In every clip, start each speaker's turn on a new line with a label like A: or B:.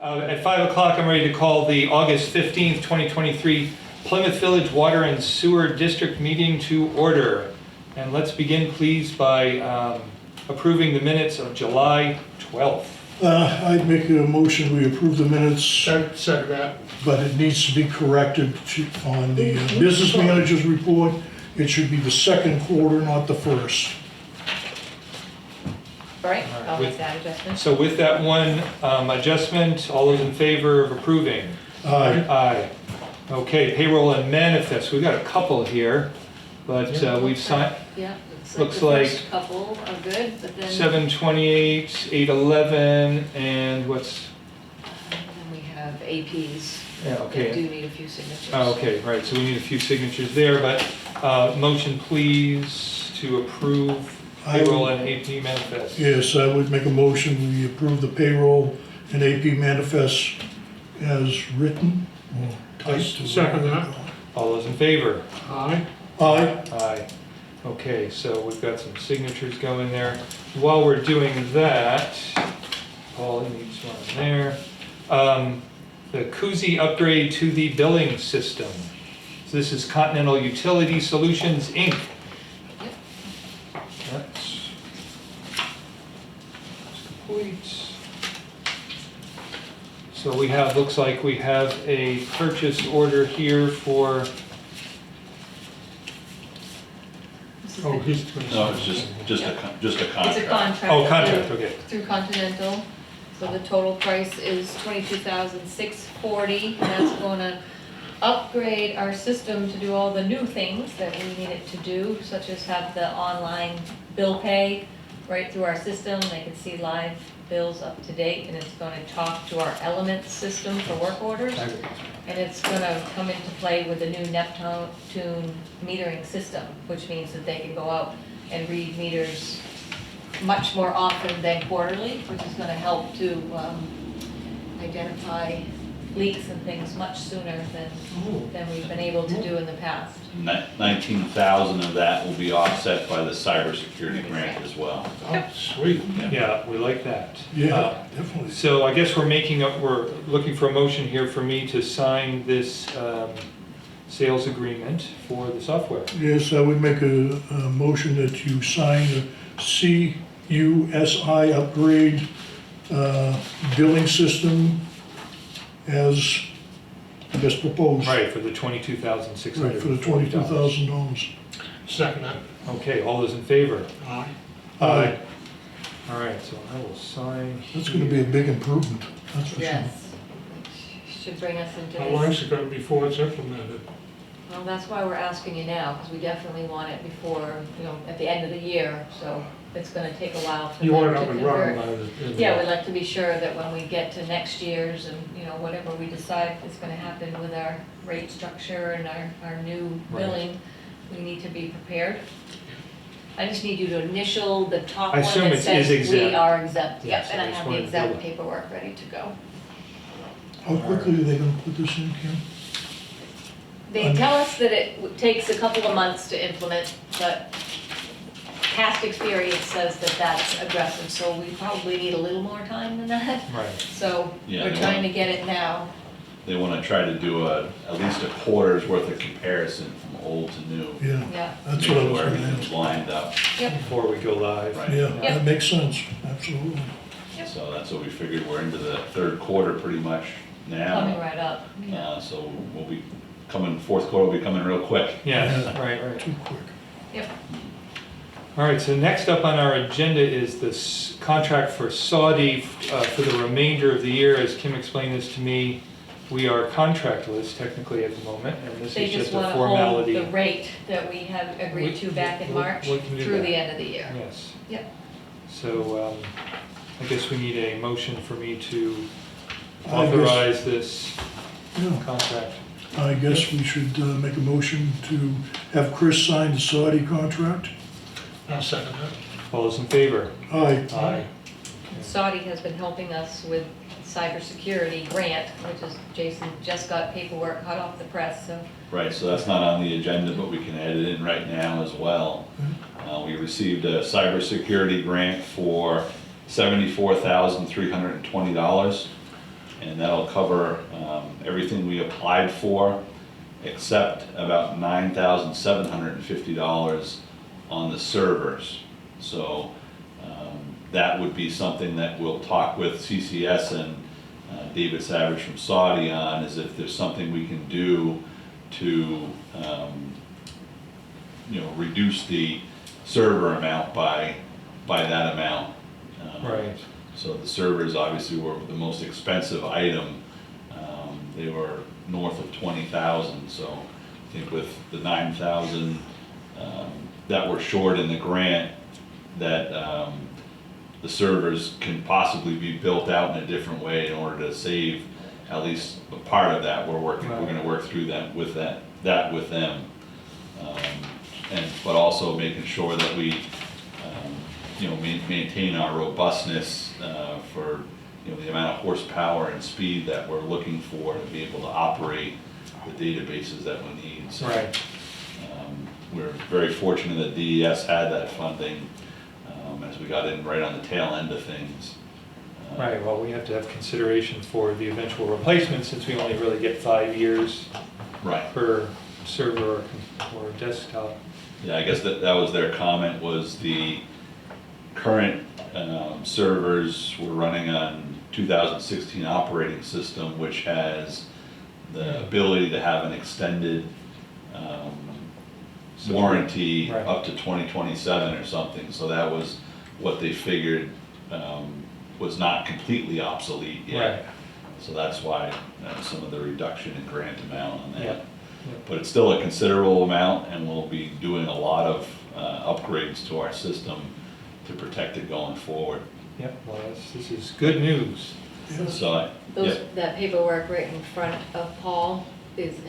A: At 5 o'clock, I'm ready to call the August 15th, 2023 Plymouth Village Water and Sewer District meeting to order. And let's begin, please, by approving the minutes of July 12th.
B: I'd make a motion, we approve the minutes,
C: Second that.
B: but it needs to be corrected on the business manager's report. It should be the second quarter, not the first.
D: All right,
A: All right,
D: I'll
A: with-
D: make that adjustment.
A: So with that one adjustment, all those in favor of approving?
B: Aye.
A: Aye. Okay, payroll and manifest. We've got a couple here, but we've signed
D: Yeah,
A: looks
D: the
A: like
D: first couple are good, but then
A: 728, 811, and what's,
D: then we have APs
A: yeah,
D: that
A: okay.
D: do need a few signatures.
A: Oh, okay, right, so we need a few signatures there, but motion please to approve payroll and AP manifest.
B: Yes, I would make a motion, we approve the payroll and AP manifest as written or typed.
C: Second that.
A: All those in favor?
C: Aye.
B: Aye.
A: Aye. Okay, so we've got some signatures going there. While we're doing that, Paul needs one there. The koozie upgrade to the billing system. So this is Continental Utility Solutions, Inc.
D: Yep.
A: That's complete. So we have, looks like we have a purchase order here for,
D: This is
C: Oh,
D: the-
C: he's gonna.
E: No, it's just a contract.
D: It's a contract.
A: oh, contract, okay.
D: Through Continental, so the total price is $22,640, and that's gonna upgrade our system to do all the new things that we need it to do, such as have the online bill pay right through our system. They can see live bills up to date, and it's gonna talk to our Element system for work orders. And it's gonna come into play with the new Neptune metering system, which means that they can go out and read meters much more often than quarterly, which is gonna help to identify leaks and things much sooner than we've been able to do in the past.
E: 19,000 of that will be offset by the cybersecurity grant as well.
C: Oh, sweet.
A: Yeah, we like that.
B: Yeah, definitely.
A: So I guess we're looking for a motion here for me to sign this sales agreement for the software.
B: Yes, I would make a motion that you sign the CUSI upgrade billing system as, I guess, proposed.
A: Right, for the $22,640.
B: Right, for the $22,000.
C: Second that.
A: Okay, all those in favor?
C: Aye.
B: Aye.
A: All right, so I will sign.
B: That's gonna be a big improvement, that's for sure.
D: Yes. Should bring us into
C: How long
D: this.
C: is it gonna be before it's implemented?
D: Well, that's why we're asking you now, because we definitely want it before, at the end of the year, so it's gonna take a while for
C: You want
D: them
C: it
D: to
C: up and running
D: convert.
C: by the.
D: Yeah, we'd like to be sure that when we get to next year's and, whatever we decide is gonna happen with our rate structure and our new
A: Right.
D: billing, we need to be prepared. I just need you to initial the top
A: I
D: one
A: assume
D: that
A: it is
D: says we
A: exempt.
D: are exempt,
A: Yes,
D: yep, and
A: I
D: I
A: just
D: have the
A: wanted to
D: exact
A: double-
D: paperwork ready to go.
B: How quickly are they gonna put this in, Kim?
D: They tell us that it takes a couple of months to implement, but past experience says that that's aggressive, so we probably need a little more time than that.
A: Right.
D: So
E: Yeah,
D: we're
E: they
D: trying
E: want-
D: to get it now.
E: They want to try to do at least a quarter's worth of comparison from old to new.
B: Yeah,
D: Yeah,
B: that's what I was
E: Where
B: gonna
E: everything's
B: ask.
E: lined up.
D: yep,
A: Before we go live.
E: Right.
B: Yeah,
D: Yep.
B: that makes sense, absolutely.
E: So that's what we figured. We're into the third quarter pretty much
D: coming
E: now.
D: right up. Yeah.
E: So we'll be fourth quarter will be coming real quick.
A: Yes,
B: Yeah.
A: right.
B: Too quick.
D: Yep,
A: All right, so next up on our agenda is this contract for Saudi for the remainder of the year. As Kim explained this to me, we are contractless technically at the moment, and this
D: they
A: is
D: just
A: just a
D: want to hold
A: formality.
D: the rate that we have agreed to back in March
A: We can do
D: through
A: that.
D: the end of the year.
A: Yes.
D: Yep.
A: So I guess we need a motion for me to
B: I guess-
A: authorize this
B: Yeah,
A: contract.
B: I guess we should make a motion to have Chris sign the Saudi contract.
C: I'll second that.
A: All those in favor?
B: Aye.
A: Aye.
D: Saudi has been helping us with cybersecurity grant, which is, Jason just got paperwork hot off the press, so.
E: Right, so that's not on the agenda, but we can add it in right now as well. We received a cybersecurity grant for $74,320. and that'll cover everything we applied for, except about $9,750 on the servers. So that would be something that we'll talk with CCS and David Savage from Saudi on, is if there's something we can do to reduce the server amount by that amount.
A: Right.
E: So the servers obviously were the most expensive item. They were north of 20,000. So I think with the 9,000 that were short in the grant, that the servers can possibly be built out in a different way in order to save at least a part of that. We're going to work through that with them, but also making sure that we maintain our robustness for the amount of horsepower and speed that we're looking for to be able to operate the databases that we need. So,
A: Right.
E: we're very fortunate that DES had that funding as we got in right on the tail end of things.
A: Right, well, we have to have consideration for the eventual replacement, since we only really get 5 years
E: Right.
A: per server or desktop.
E: Yeah, I guess that was their comment, was the current servers were running on 2016 operating system, which has the ability to have an extended warranty
A: Right.
E: up to 2027 or something. So that was what they figured was not completely obsolete yet.
A: Right.
E: So that's why some of the reduction in grant amount on that.
A: Yeah.
E: But it's still a considerable amount, and we'll be doing a lot of upgrades to our system to protect it going forward.
A: Yep, well, this is good news.
E: So,
D: That paperwork right in front of Paul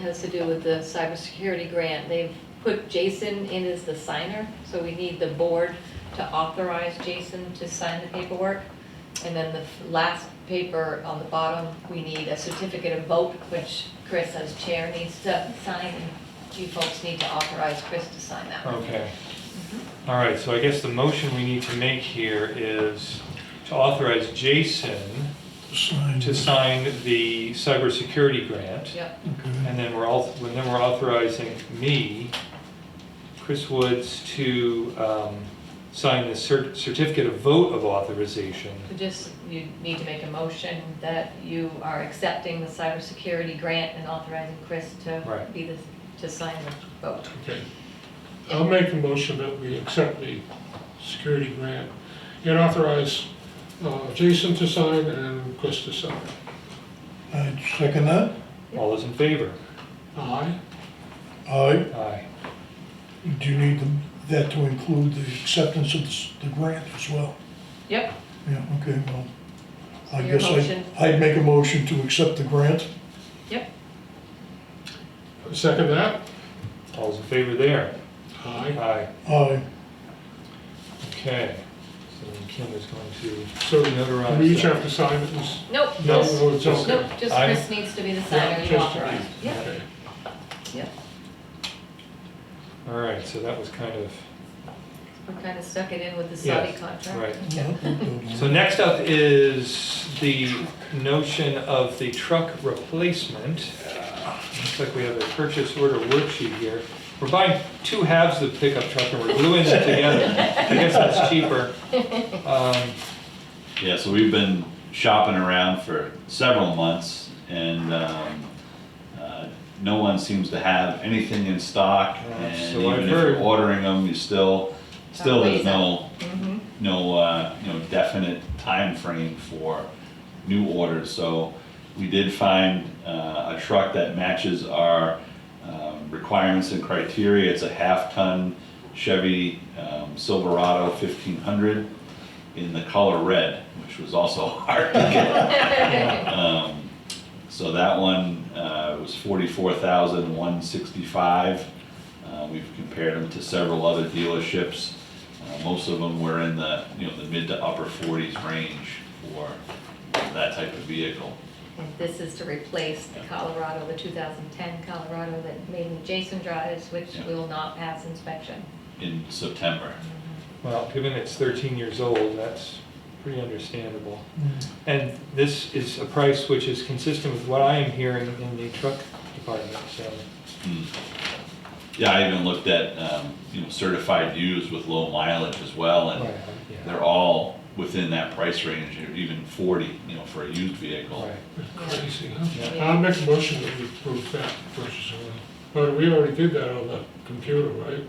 D: has to do with the cybersecurity grant. They've put Jason in as the signer, so we need the board to authorize Jason to sign the paperwork. And then the last paper on the bottom, we need a certificate of vote, which Chris as chair needs to sign, and you folks need to authorize Chris to sign that.
A: Okay. All right, so I guess the motion we need to make here is to authorize Jason to sign the cybersecurity grant.
D: Yep,
A: And then we're authorizing me, Chris Woods, to sign the certificate of vote of authorization.
D: you need to make a motion that you are accepting the cybersecurity grant and authorizing Chris to
A: Right.
D: to sign the vote.
C: Okay. I'll make a motion that we accept the security grant and authorize Jason to sign and Chris to sign.
B: I second that.
A: All those in favor?
C: Aye.
B: Aye.
A: Aye.
B: Do you need that to include the acceptance of the grant as well?
D: Yep,
B: Yeah, okay, well, I
D: So your
B: guess
D: motion-
B: I'd make a motion to accept the grant.
D: yep.
C: Second that?
A: All those in favor there?
C: Aye.
A: Aye.
B: Aye.
A: Okay. So then Kim is going to
C: So
A: notarize
C: we each
A: that.
C: have to sign it?
D: Nope,
C: No,
D: just,
C: no, it's okay.
D: nope, just
A: I-
D: Chris needs to be the signer, you
C: Just-
D: authorize. Yep,
C: Okay.
D: yep.
A: All right, so that was kind of,
D: We kind of stuck it in with the Saudi
A: Yes,
D: contract.
A: right.
B: Yeah,
A: so next up is the notion of the truck replacement. Looks like we have a purchase order worksheet here. We're buying 2 halves of the pickup truck and we're gluing them together. I guess that's cheaper.
E: yeah, so we've been shopping around for several months, and no one seems to have anything in stock. And
A: so I've
E: even if
A: heard.
E: you're ordering them, you still there's no
D: Mhm.
E: definite time frame for new orders. So we did find a truck that matches our requirements and criteria. It's a half-ton Chevy Silverado 1500 in the color red, which was also hard to get. So that one was $44,165. We've compared them to several other dealerships. Most of them were in the the mid to upper 40s range for that type of vehicle.
D: And this is to replace the Colorado, the 2010 Colorado that mainly Jason drives, which
E: Yeah.
D: will not pass inspection.
E: In September.
A: Well, given it's 13 years old, that's pretty understandable. And this is a price which is consistent with what I am hearing in the truck department, so.
E: Yeah, I even looked at, certified used with low mileage as well, and
A: Right, yeah.
E: they're all within that price range, even 40, for a used vehicle.
A: Right.
C: Crazy, huh?
A: Yeah.
C: I'll make a motion that we approve that purchase order. But we already did that on the computer, right?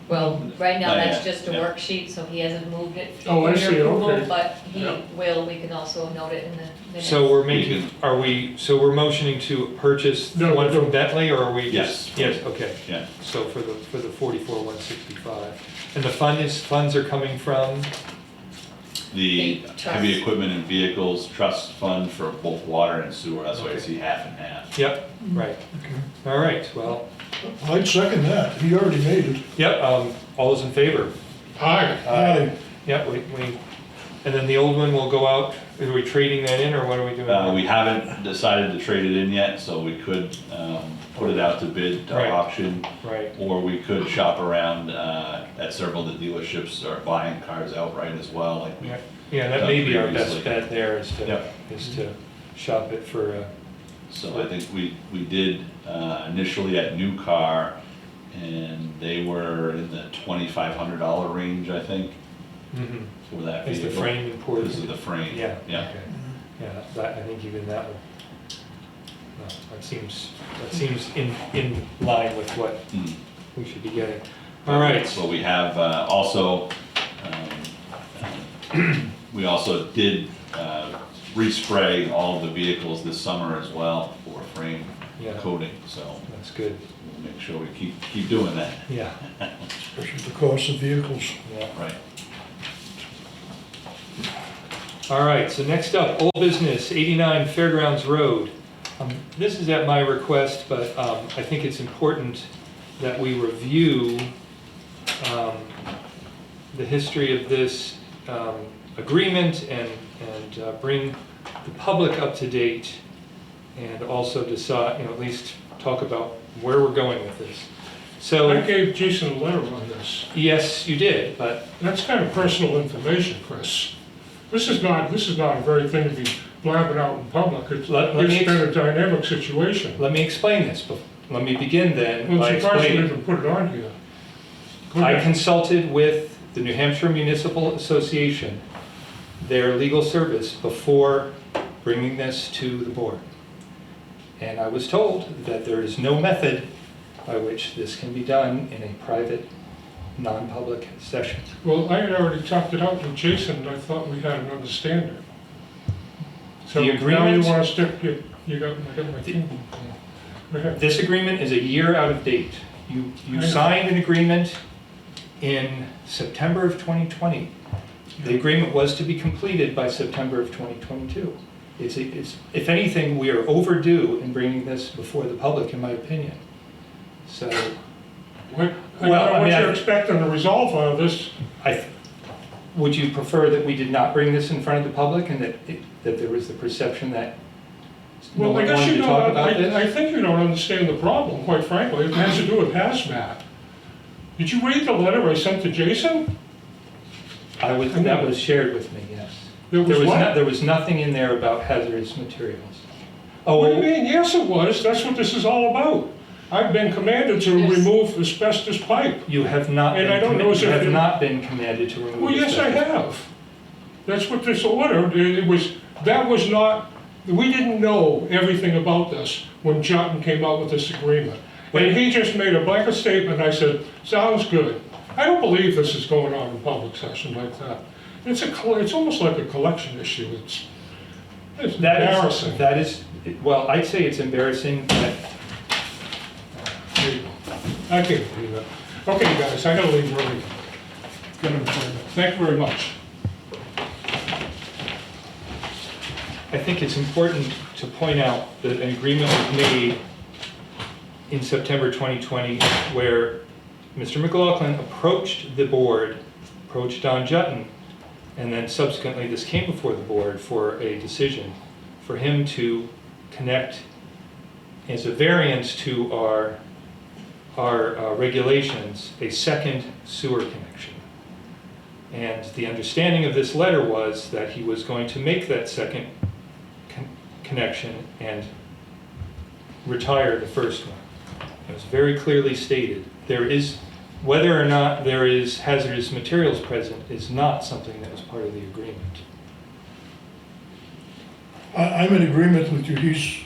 D: Well, right now,
E: Not
D: that's
E: yet,
D: just a
E: yeah.
D: worksheet, so he hasn't moved it
C: Oh, I
D: for your
C: see,
D: approval,
C: okay.
D: but he
C: Yeah.
D: will, we can also note it in the minutes.
A: So we're
E: We
A: making, we're motioning to purchase
C: No,
A: one
C: no.
A: from Bentley, or are we
E: Yes.
A: just? Yes, okay.
E: Yeah,
A: So for the 44,165. And the funds are coming from?
E: the
D: The trust.
E: heavy equipment and vehicles trust fund for both water and sewer, that's why I
A: Okay.
E: see half and half.
A: Yep, right. All right, well,
B: I'd second that, he already made it.
A: yep, all those in favor?
C: Aye.
B: Aye.
A: Yep, and then the old one will go out, are we trading that in, or what are we doing?
E: We haven't decided to trade it in yet, so we could put it out to bid,
A: Right.
E: auction,
A: Right,
E: or we could shop around at several of the dealerships or buying cars outright as well, like we.
A: yeah, that may be our best
E: Previously.
A: bet there, is to
E: Yep.
A: shop it for,
E: So I think we did initially at New Car, and they were in the $2,500 range, I think,
A: mhm.
E: for that
A: Is
E: vehicle.
A: the frame important?
E: Because of the frame.
A: Yeah,
E: Yeah.
A: okay. Yeah, I think even that will, no, that seems in line with what
E: Mm.
A: we should be getting. All right,
E: So we have also, we also did respray all of the vehicles this summer as well for frame
A: Yeah.
E: coating, so
A: that's good,
E: we'll make sure we keep doing that.
A: yeah,
B: Especially the cost of vehicles.
A: yeah.
E: Right.
A: All right, so next up, old business, 89 Fairgrounds Road. This is at my request, but I think it's important that we review the history of this agreement and bring the public up to date, and also decide, at least talk about where we're going with this.
C: I
A: So,
C: gave Jason a letter on this.
A: yes, you did, but
C: That's kind of personal information, Chris. This is not a very thing to be blabbing out in public. It's
A: Let me
C: been a dynamic situation.
A: let me explain this. Let me begin then
C: I'm
A: by
C: surprised you
A: explaining.
C: even put it on here. Go
A: I
C: ahead.
A: consulted with the New Hampshire Municipal Association, their legal service, before bringing this to the board. And I was told that there is no method by which this can be done in a private, non-public session.
C: Well, I had already talked it out with Jason, and I thought we had an understanding. So
A: The
C: now
A: agreement-
C: you want to stick, I got my thing. Go ahead.
A: This agreement is a year out of date.
C: I
A: You
C: know.
A: signed an agreement in September of 2020. The agreement was to be completed by September of 2022. If anything, we are overdue in bringing this before the public, in my opinion. So,
C: What, I
A: Well,
C: don't
A: I
C: know what
A: mean,
C: you're
A: I-
C: expecting to resolve out of this.
A: would you prefer that we did not bring this in front of the public, and that there was the perception that no
C: Well, I
A: one
C: guess
A: wanted
C: you
A: to talk
C: don't,
A: about
C: I
A: this?
C: think you don't understand the problem, quite frankly. It has to do with hazmat. Did you read the letter I sent to Jason?
A: That was shared with me, yes.
C: There was what?
A: There was nothing in there about hazardous materials.
C: What do you
A: Oh,
C: mean? Yes, it was. That's what this is all about. I've been commanded to
D: Yes.
C: remove asbestos pipe.
A: you have not
C: And I don't
A: been,
C: know if
A: you have
C: you-
A: not been commanded to remove.
C: Well, yes, I
A: asbestos.
C: have. That's what this order, that was not, we didn't know everything about this when Johnson came out with this agreement. And he just made a blanket statement, I said, sounds good. I don't believe this is going on in public session like that. It's almost like a collection issue, it's embarrassing.
A: That is, well, I'd say it's embarrassing that,
C: There you go. I can't believe it. Okay, guys, I gotta leave early. Get an appointment. Thank you very much.
A: I think it's important to point out that an agreement was made in September 2020 where Mr. McLaughlin approached the board, approached Don Jutton, and then subsequently this came before the board for a decision for him to connect as a variance to our regulations, a second sewer connection. And the understanding of this letter was that he was going to make that second connection and retire the first one. It was very clearly stated. Whether or not there is hazardous materials present is not something that was part of the agreement.
B: I'm in agreement with you. He's,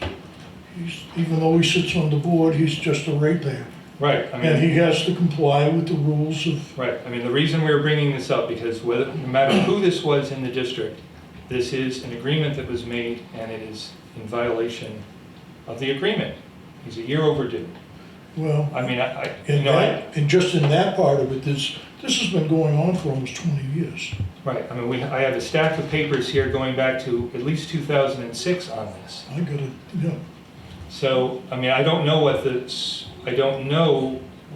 B: even though he sits on the board, he's just a ratepayer.
A: Right.
B: And he has to comply with the rules of,
A: Right. I mean, the reason we're bringing this up, because no matter who this was in the district, this is an agreement that was made, and it is in violation of the agreement. He's a year overdue.
B: well,
A: I mean,
B: and just in that part of it, this has been going on for almost 20 years.
A: right. I mean, I have a stack of papers here going back to at least 2006 on this.
B: I gotta, yeah.
A: So, I mean, I don't know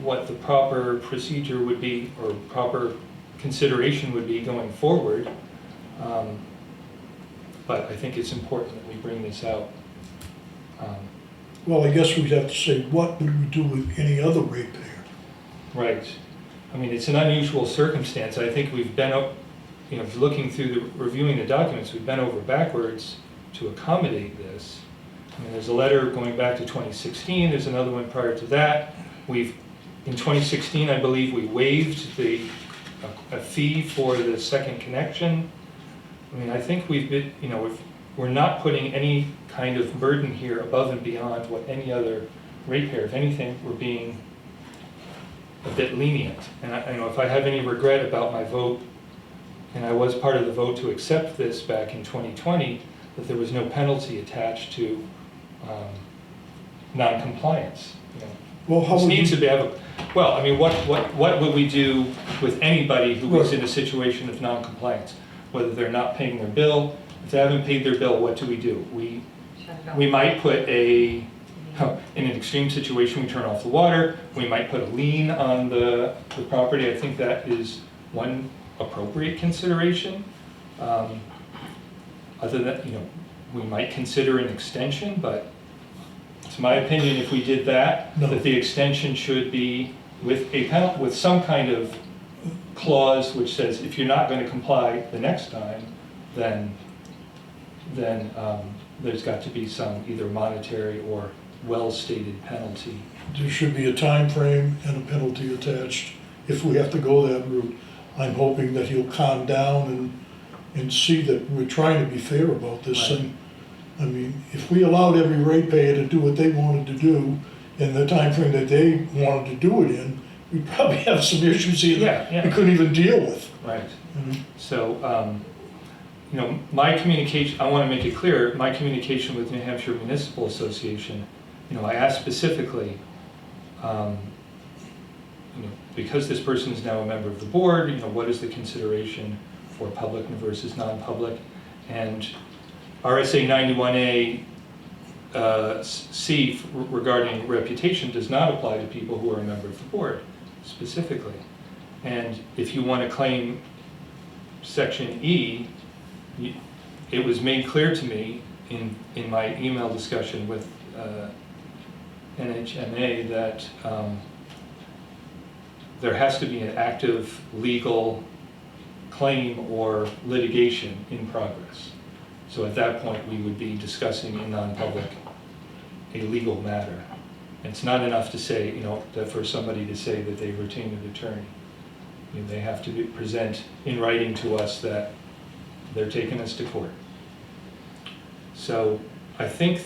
A: what the proper procedure would be, or proper consideration would be going forward. But I think it's important that we bring this out.
B: Well, I guess we'd have to say, what would we do with any other ratepayer?
A: Right. I mean, it's an unusual circumstance. I think we've been, looking through reviewing the documents, we've been over backwards to accommodate this. I mean, there's a letter going back to 2016, there's another one prior to that. In 2016, I believe we waived a fee for the second connection. I mean, I think we've been, we're not putting any kind of burden here above and beyond what any other ratepayer. If anything, we're being a bit lenient. And if I have any regret about my vote, and I was part of the vote to accept this back in 2020, that there was no penalty attached to non-compliance.
B: Well, how
A: This
B: would
A: needs
B: you,
A: to be well, I mean, what would we do with anybody who was in a situation of non-compliance? Whether they're not paying their bill, if they haven't paid their bill, what do? We might put in an extreme situation, we turn off the water, we might put a lien on the property. I think that is one appropriate consideration. Other than, we might consider an extension, but it's my opinion, if we did that,
B: No.
A: that the extension should be with some kind of clause which says if you're not going to comply the next time, then there's got to be some either monetary or well-stated penalty.
B: there should be a time frame and a penalty attached if we have to go that route. I'm hoping that he'll calm down and see that we're trying to be fair about this
A: Right.
B: thing. I mean, if we allowed every ratepayer to do what they wanted to do in the time frame that they wanted to do it in, we'd probably have some issues here that
A: Yeah.
B: we couldn't even deal with.
A: Right.
B: you know.
A: So, my communication, I want to make it clear, my communication with New Hampshire Municipal Association, I asked specifically, because this person is now a member of the board, what is the consideration for public versus non-public? And RSA 91A C regarding reputation does not apply to people who are a member of the board specifically. And if you want to claim Section E, it was made clear to me in my email discussion with NHMA that there has to be an active legal claim or litigation in progress. So at that point, we would be discussing in non-public a legal matter. It's not enough to say, that for somebody to say that they've retained an attorney. They have to present in writing to us that they're taking us to court. So I think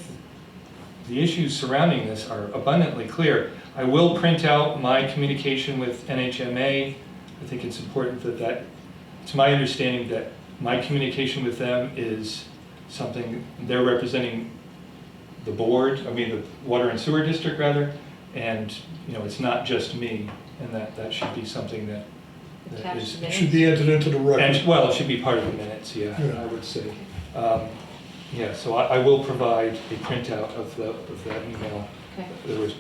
A: the issues surrounding this are abundantly clear. I will print out my communication with NHMA. I think it's important that it's my understanding that my communication with them is something, they're representing the board, the Water and Sewer District rather, and it's not just me, and that should be something that is,
B: It should be entered into the record.
A: and, well, it should be part of the minutes, yeah,
B: Yeah.
A: I would say. So I will provide a printout of that email.
D: Okay.
A: There was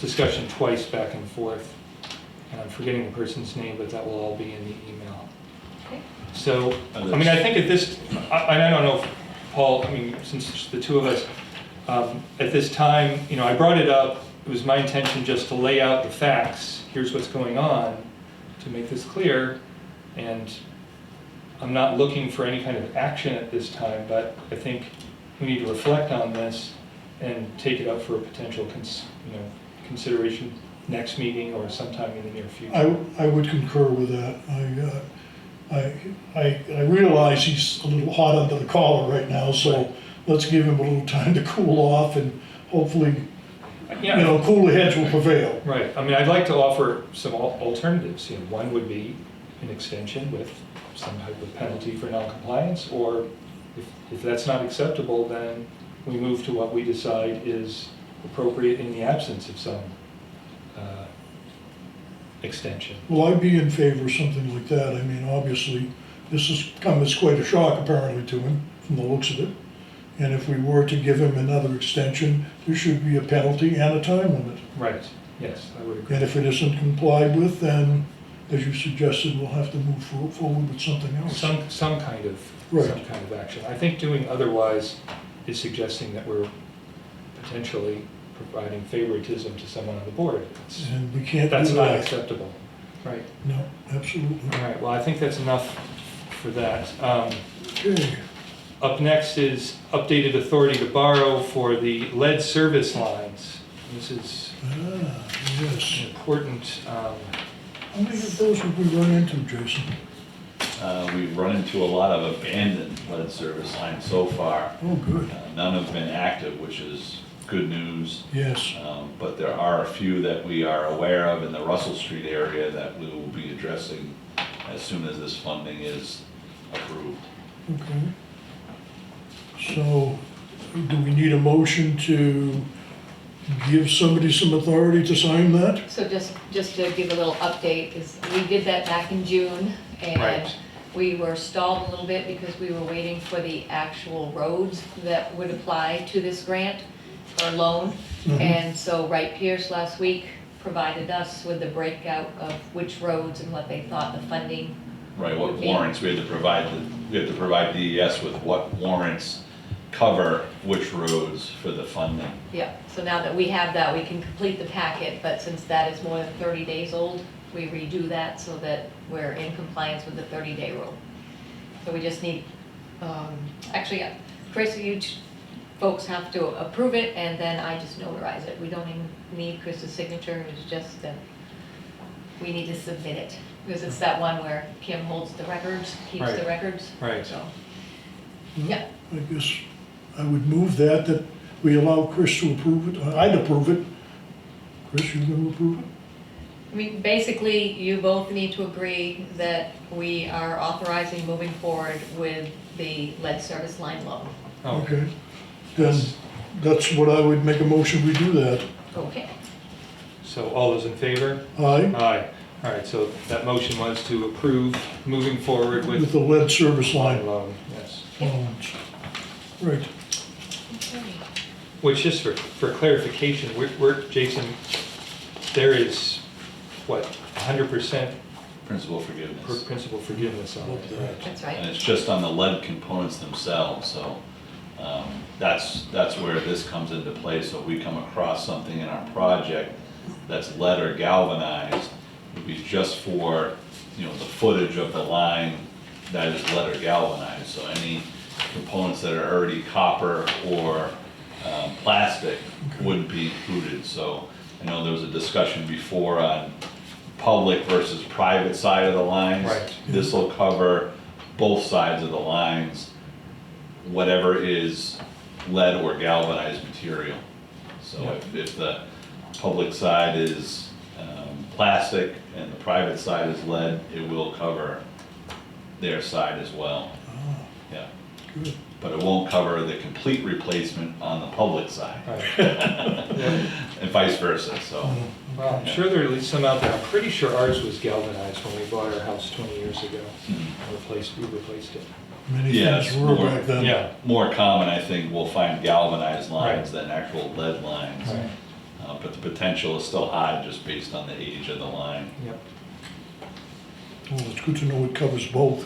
A: discussion twice back and forth, and I'm forgetting the person's name, but that will all be in the email.
D: Okay.
A: So, I think at this, I don't know if Paul, since the two of us, at this time, I brought it up, it was my intention just to lay out the facts, here's what's going on, to make this clear, and I'm not looking for any kind of action at this time, but I think we need to reflect on this and take it up for a potential consideration next meeting or sometime in the near future.
B: I would concur with that. I realize he's a little hot under the collar right now, so let's give him a little time to cool off and hopefully, cooler heads will prevail.
A: Right, I mean, I'd like to offer some alternatives. One would be an extension with some type of penalty for non-compliance, or if that's not acceptable, then we move to what we decide is appropriate in the absence of some extension.
B: Well, I'd be in favor of something like that. I mean, obviously, this has come as quite a shock apparently to him, from the looks of it. And if we were to give him another extension, there should be a penalty and a time limit.
A: Right, yes, I would agree.
B: And if it isn't complied with, then, as you suggested, we'll have to move forward with something else.
A: Some kind of action. I think doing otherwise is suggesting that we're potentially providing favoritism to someone on the board.
B: And we can't do that.
A: That's not acceptable. Right.
B: No, absolutely.
A: All right, well, I think that's enough for that.
B: Okay.
A: Up next is updated authority to borrow for the lead service lines. This is
B: Yes.
A: an important,
B: How many of those would we run into, Jason?
E: We've run into a lot of abandoned lead service lines so far.
B: Oh, good.
E: None have been active, which is good news.
B: Yes.
E: But there are a few that we are aware of in the Russell Street area that we will be addressing as soon as this funding is approved.
B: Okay. So, do we need a motion to give somebody some authority to sign that?
D: So just to give a little update, is we did that back in June, and
A: Right.
D: we were stalled a little bit because we were waiting for the actual roads that would apply to this grant or loan.
B: Mhm.
D: And so Wright Pierce last week provided us with the breakout of which roads and what they thought the funding.
E: Right, what
D: would be.
E: warrants, we had to provide DES with what warrants cover which roads for the funding.
D: Yeah, so now that we have that, we can complete the packet, but since that is more than 30 days old, we redo that so that we're in compliance with the 30-day rule. So we just need, actually, Chris, you folks have to approve it, and then I just notarize it. We don't even need Chris's signature, it's just that we need to submit it. Because it's that one where Kim holds the records, keeps the
A: Right.
D: records.
A: Right.
D: So, yeah.
B: I guess I would move that we allow Chris to approve it. I'd approve it. Chris, you gonna approve it?
D: I mean, basically, you both need to agree that we are authorizing moving forward with the lead service line loan.
A: oh,
B: Okay. Then that's what I would make a motion, we do that.
D: Okay.
A: so all those in favor?
B: Aye,
A: Aye. All right, so that motion was to approve moving forward
B: with
A: with
B: the lead service line.
A: loan, yes.
B: loans. Right.
D: Okay.
A: Which, just for clarification, Jason, there is, what, 100%
E: Principal forgiveness.
A: principal forgiveness on it, right?
D: That's
E: And
D: right.
E: it's just on the lead components themselves, so that's where this comes into play. So if we come across something in our project that's lead or galvanized, it would be just for, the footage of the line that is lead or galvanized. So any components that are already copper or plastic wouldn't be included. So I know there was a discussion before on public versus private side of the lines.
A: Right.
E: This will cover both sides of the lines, whatever is lead or galvanized material. So if the public side is plastic and the private side is lead, it will cover their side as well.
B: Ah,
E: Yeah,
B: good.
E: but it won't cover the complete replacement on the public side.
A: Right. Yeah.
E: And vice versa, so.
A: Well, I'm sure there are at least some out there. I'm pretty sure ours was galvanized when we bought our house 20 years ago. We replaced it.
B: Many
E: Yeah,
B: things
E: it's
B: were
E: more-
B: back then.
A: Yeah,
E: More common, I think, we'll find galvanized lines
A: Right.
E: than actual lead lines.
A: right,
E: But the potential is still high just based on the age of the line.
A: yep.
B: Well, it's good to know it covers both,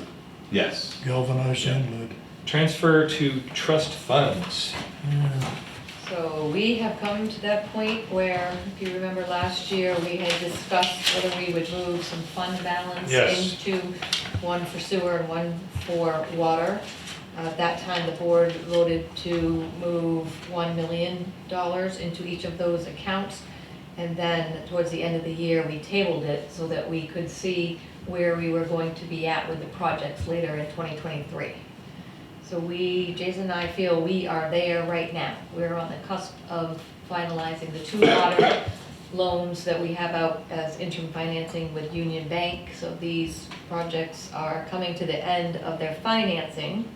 E: Yes.
B: galvanized and lead.
A: Transfer to trust funds.
B: Yeah.
D: So we we have come to that point where, if you remember last year, we had discussed whether we would move some fund balance
A: Yes.
D: into one for sewer and one for water. At that time, the board voted to move $1 million into each of those accounts. And then towards the end of the year, we tabled it so that we could see where we were going to be at with the projects later in 2023. So Jason and I feel we are there right now. We're on the cusp of finalizing the 2 water loans that we have out as interim financing with Union Bank. So these projects are coming to the end of their financing.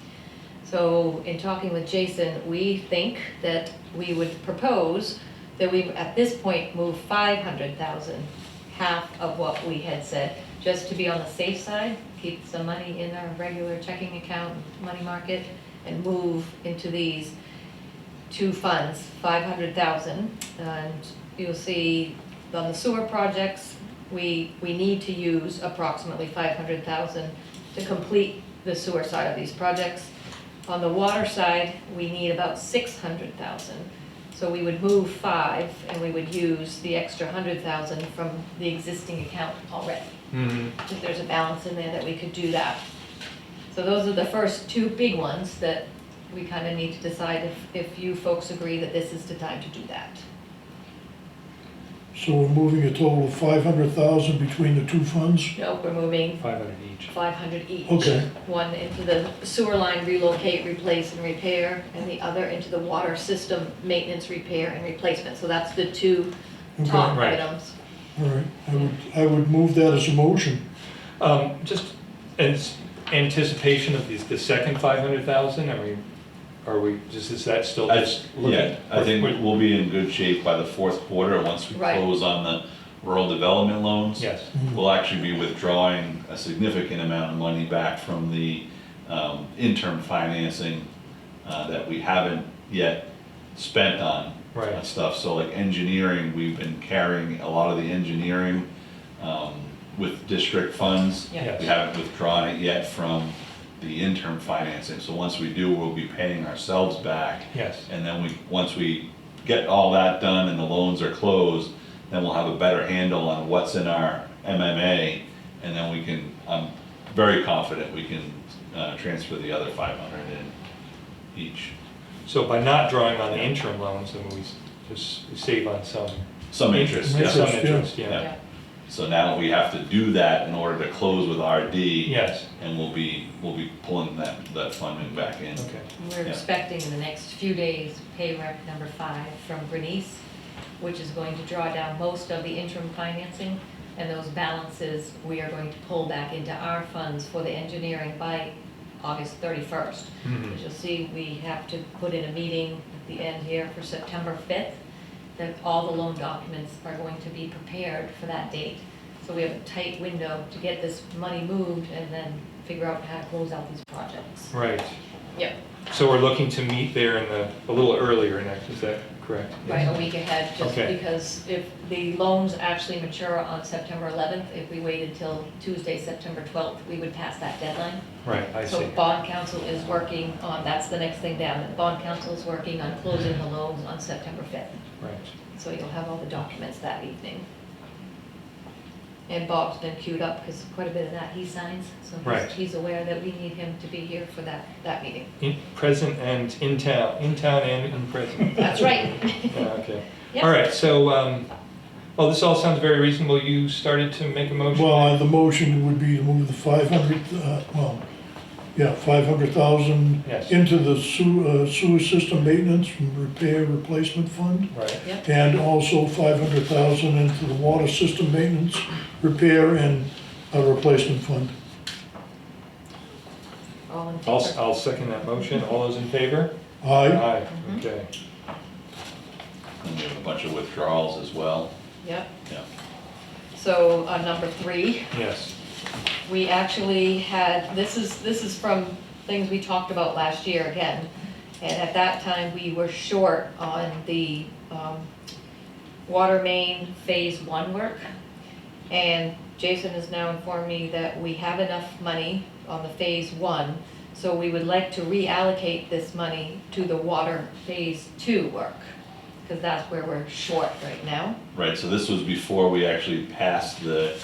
D: So in talking with Jason, we think that we would propose that we, at this point, move 500,000, half of what we had said, just to be on the safe side, keep some money in our regular checking account, money market, and move into these 2 funds, 500,000. And you'll see on the sewer projects, we need to use approximately 500,000 to complete the sewer side of these projects. On the water side, we need about 600,000. So we would move 5 and we would use the extra 100,000 from the existing account already. If there's a balance in there that we could do that. So those are the first 2 big ones that we kind of need to decide if you folks agree that this is the time to do that.
B: So we're moving a total of 500,000 between the 2 funds?
D: No, we're moving
A: 500 each.
D: 500 each.
B: Okay.
D: One into the sewer line relocate, replace, and repair, and the other into the water system maintenance, repair, and replacement. So that's the 2 top
A: Right.
D: items.
B: All right, I would move that as a motion.
A: Just as anticipation of the second 500,000, is that still just looking?
E: Yeah, I think we'll be in good shape by the 4th quarter, once we
D: Right.
E: close on the rural development loans.
A: Yes,
E: We'll actually be withdrawing a significant amount of money back from the interim financing that we haven't yet spent on
A: Right.
E: stuff. So like engineering, we've been carrying a lot of the engineering with district funds.
D: Yeah.
A: Yes.
E: We haven't withdrawn it yet from the interim financing. So once we do, we'll be paying ourselves back.
A: yes,
E: And then once we get all that done and the loans are closed, then we'll have a better handle on what's in our MMA, and then we can, I'm very confident we can transfer the other 500 in each.
A: so by not drawing on the interim loans, then we just save on some.
E: Some interest,
A: Yeah,
E: yeah.
A: some
B: yeah.
A: interest,
E: Yeah.
A: yeah,
E: So now we have to do that in order to close with RD.
A: yes,
E: And we'll be pulling that funding back in.
A: okay,
D: We're
E: Yeah.
D: expecting in the next few days, pay rec number 5 from Bernice, which is going to draw down most of the interim financing, and those balances we are going to pull back into our funds for the engineering by August 31st.
A: Mhm.
D: As you'll see, we have to put in a meeting at the end here for September 5th, that all the loan documents are going to be prepared for that date. So we have a tight window to get this money moved and then figure out how to close out these projects.
A: right.
D: Yep.
A: So we're looking to meet there a little earlier next, is that correct?
D: Right, a week ahead, just
A: Okay.
D: because if the loans actually mature on September 11th, if we waited till Tuesday, September 12th, we would pass that deadline.
A: Right, I
D: So
A: see,
D: bond counsel is working on, that's the next thing down, the bond counsel is working on closing the loans on September 5th.
A: right,
D: So you'll have all the documents that evening. And Bob's been queued up, because quite a bit of that he signs, so
A: Right.
D: he's aware that we need him to be here for that meeting.
A: present and in town and in present.
D: That's right.
A: Yeah, okay.
D: Yep.
A: All right, so, well, this all sounds very reasonable. You started to make a motion?
B: Well, the motion would be to move the 500,000
A: Yes.
B: into the sewer system maintenance and repair replacement fund,
A: Right,
D: Yep,
B: and also 500,000 into the water system maintenance, repair, and replacement fund.
D: all in
A: I'll,
D: favor?
A: I'll second that motion. All those in favor?
B: Aye.
A: Aye,
D: Mhm.
A: okay.
E: And we have a bunch of withdrawals as well.
D: Yep,
E: Yeah.
D: so on number 3,
A: Yes,
D: we actually had, this is from things we talked about last year again. And at that time, we were short on the water main phase 1 work. And Jason has now informed me that we have enough money on the phase 1. So we would like to reallocate this money to the water phase 2 work. because that's where we're short right now.
E: Right, so this was before we actually passed the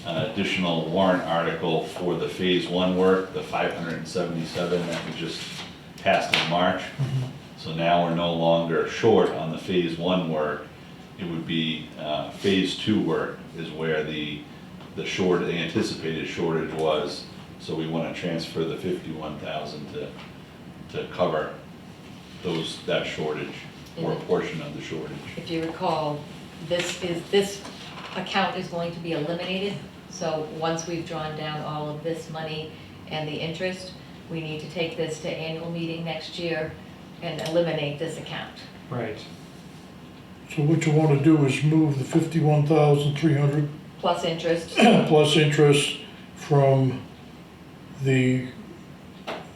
E: additional warrant article for the phase one work, the 577 that we just passed in March. So now we're no longer short on the phase one work. It would be phase two work is where the anticipated shortage was. So we want to transfer the 51,000 to cover that shortage, or a portion of the shortage.
D: If you recall, this account is going to be eliminated. So once we've drawn down all of this money and the interest, we need to take this to annual meeting next year and eliminate this account.
A: Right.
B: So what you wanna do is move the 51,300
D: Plus interest.
B: plus interest from the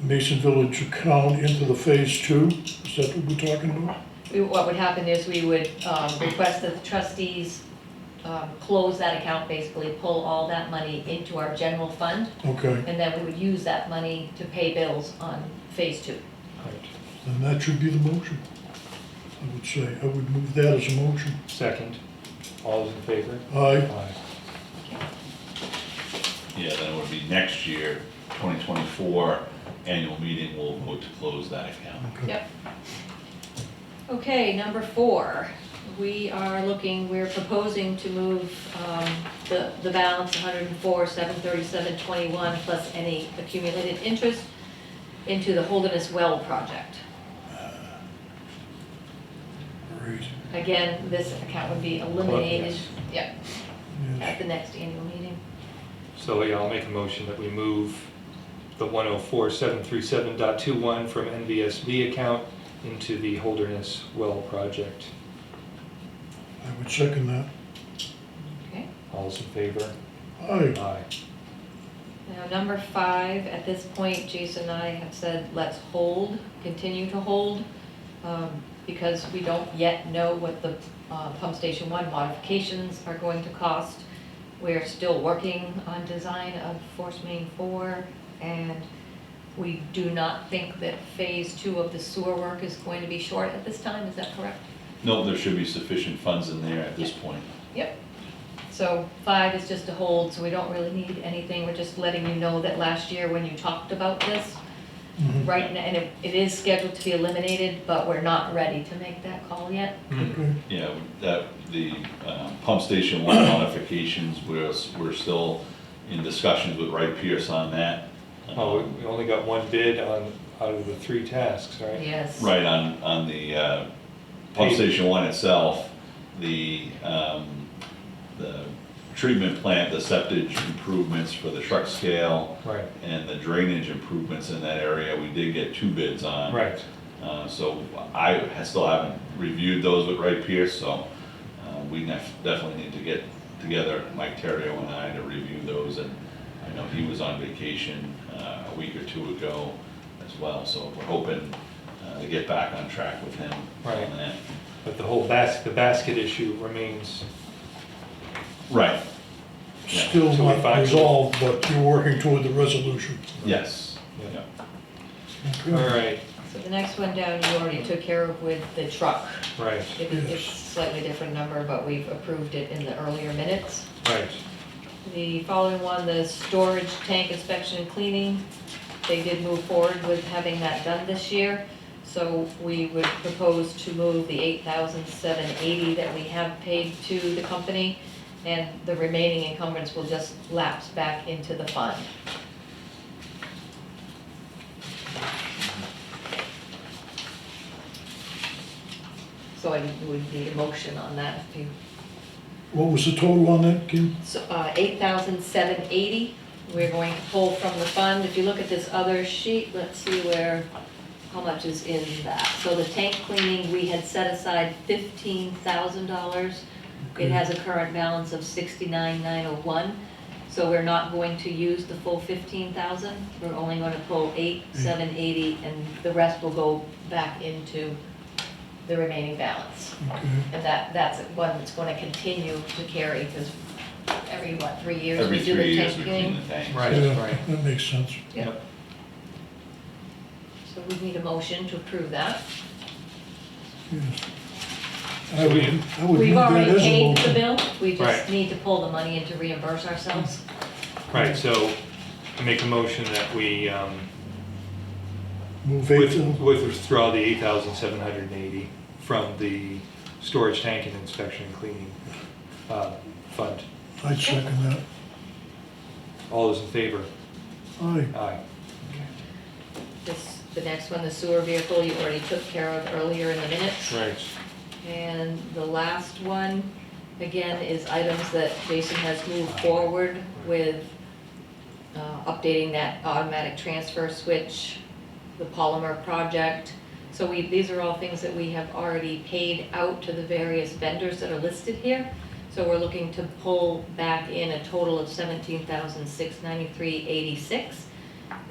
B: Mason Village account into the phase two? Is that what we're talking about?
D: What would happen is we would request that the trustees close that account, basically pull all that money into our general fund,
B: Okay,
D: and then we would use that money to pay bills on phase two.
A: Right.
B: then that should be the motion. I would say, I would move that as a motion.
A: Second. All those in favor?
B: Aye.
E: Yeah, then it would be next year, 2024, annual meeting, we'll vote to close that account.
B: Okay.
D: Yep. Okay, number 4, we're proposing to move the balance, 104,737.21, plus any accumulated interest, into the Holderness Well project.
B: Great.
D: Again, this account would be eliminated,
A: Yes.
D: at
B: Yes.
D: the next annual meeting.
A: So yeah, I'll make a motion that we move the 104,737.21 from NVSB account into the Holderness Well project.
B: I would second that.
D: Okay.
A: All those in favor?
B: Aye.
A: Aye.
D: Now, number 5, at this point, Jason and I have said, let's continue to hold, because we don't yet know what the pump station 1 modifications are going to cost. We're still working on design of Force Main 4, and we do not think that phase 2 of the sewer work is going to be short at this time, is that correct?
E: No, there should be sufficient funds in there at this point.
D: Yep. So 5 is just a hold, so we don't really need anything. We're just letting you know that last year when you talked about this, right, and it is scheduled to be eliminated, but we're not ready to make that call yet.
B: Okay.
E: Yeah, the pump station 1 modifications, we're still in discussions with Wright Pierce on that.
A: Oh, we only got one bid out of the 3 tasks, right?
D: Yes.
E: Right, on the pump station 1 itself, the treatment plant, the septic improvements for the truck scale,
A: Right,
E: and the drainage improvements in that area, we did get 2 bids on.
A: right.
E: So I still haven't reviewed those with Wright Pierce, so we definitely need to get together, Mike Terrio and I, to review those. And I know he was on vacation a week or 2 ago as well, so we're hoping to get back on track with him
A: Right.
E: on that.
A: But the whole basket issue remains,
E: Right, yeah.
B: Still
A: So we
B: not
A: find-
B: resolved, but you're working toward the resolution.
E: Yes.
A: Yeah.
B: Okay.
A: all right,
D: So the next one down, you already took care of with the truck.
A: right,
D: It's slightly different number, but we've approved it in the earlier minutes.
A: right.
D: The following one, the storage tank inspection and cleaning, they did move forward with having that done this year. So we would propose to move the $8,780 that we have paid to the company, and the remaining encumbrance will just lapse back into the fund. So I would need a motion on that if you.
B: What was the total on that, Kim?
D: So, 8,780, we're going to pull from the fund. If you look at this other sheet, let's see how much is in that. So the tank cleaning, we had set aside $15,000. It has a current balance of $69,901. So we're not going to use the full 15,000. We're only going to pull 8,780, and the rest will go back into the remaining balance.
B: Okay.
D: And that's one that's going to continue to carry, because every, 3 years
E: Every
D: we do
E: 3
D: the
E: years
D: tank
E: we clean
D: cleaning?
E: the tanks.
A: Right,
B: Yeah,
A: right.
B: that makes sense.
D: Yep. So we need a motion to approve that.
B: Yes. I would
D: We've
B: move that
D: already
B: as a
D: paid the
B: motion.
D: bill, we
A: Right.
D: just need to pull the money in to reimburse ourselves.
A: Right, so I make a motion that we
B: Move 8,000.
A: withdraw the 8,780 from the storage tank and inspection and cleaning fund.
B: I'd second that.
A: All those in favor?
B: Aye.
A: Aye.
D: The next one, the sewer vehicle, you already took care of earlier in the minutes.
A: Right.
D: And the last one, again, is items that Jason has moved forward with, updating that automatic transfer switch, the polymer project. So these are all things that we have already paid out to the various vendors that are listed here. So we're looking to pull back in a total of $17,693.86.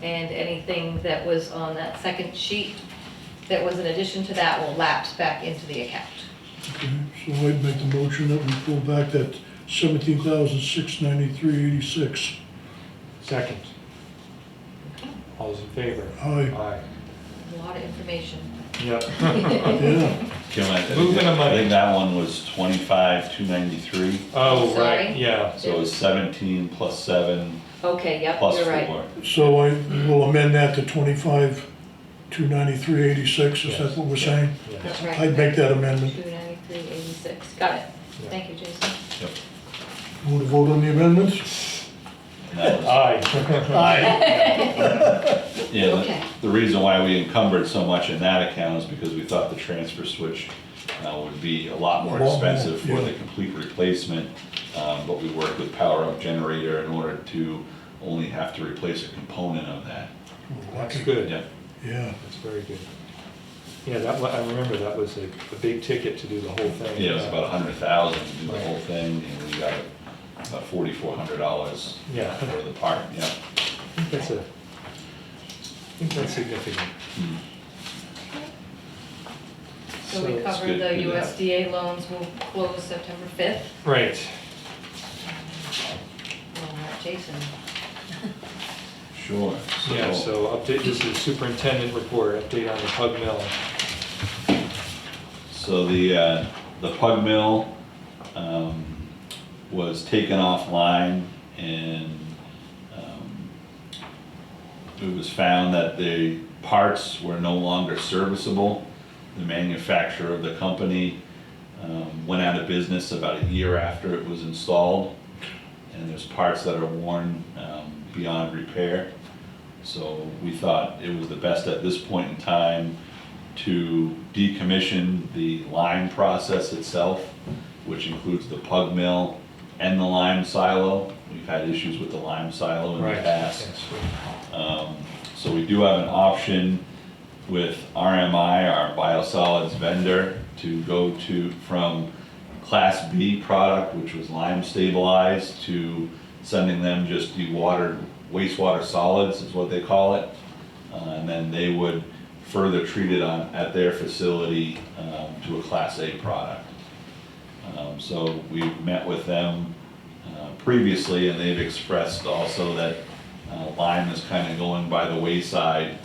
D: And anything that was on that second sheet that was in addition to that will lapse back into the account.
B: Okay, so I'd make the motion that we pull back that 17,693.86.
A: Second. All those in favor?
B: Aye.
A: Aye.
D: A lot of information.
A: Yep.
B: Yeah,
E: Kim, I
A: Moving of money.
E: think that one was 25,293,
A: Oh,
D: Sorry?
A: right, yeah.
E: so it's 17 plus 7
D: Okay, yep,
E: plus
D: you're right.
E: 4.
B: so I will amend that to 25,293.86, is that what we're saying?
A: Yes.
D: That's right.
B: I'd make that amendment.
D: 293.86, got it.
E: Yeah.
D: Thank you, Jason.
E: Yep.
B: Want to vote on the amendments?
E: And that was-
A: Aye.
E: Yeah,
D: Okay.
E: the reason why we encumbered so much in that account is because we thought the transfer switch would be a lot more
B: A lot more,
E: expensive for
B: yeah.
E: the complete replacement. But we worked with Power Up Generator in order to only have to replace a component of that.
A: That's
B: Lucky.
A: good.
E: Yeah,
B: Yeah,
A: That's very good. Yeah, I remember that was a big ticket to do the whole thing.
E: yeah, it was about 100,000 to do the
A: Right.
E: whole thing, and we got about $4,400
A: Yeah.
E: for the part, yeah.
A: I think that's significant.
D: So we
A: So it's
D: covered
E: good
D: the
E: to have.
D: USDA loans will close September 5th.
A: Right.
D: Well, not Jason.
E: Sure.
A: Yeah, so update, this is superintendent report, update on the Pug Mill.
E: So the Pug Mill was taken offline, and it was found that the parts were no longer serviceable. The manufacturer of the company went out of business about a year after it was installed, and there's parts that are worn beyond repair. So we thought it was the best at this point in time to decommission the lime process itself, which includes the Pug Mill and the lime silo. We've had issues with the lime silo in the
A: Right.
E: past.
A: Yes.
E: So we do have an option with RMI, our biosolids vendor, to go from Class B product, which was lime stabilized, to sending them just dewatered wastewater solids is what they call it. And then they would further treat it at their facility to a Class A product. So we met with them previously, and they've expressed also that lime is kind of going by the wayside,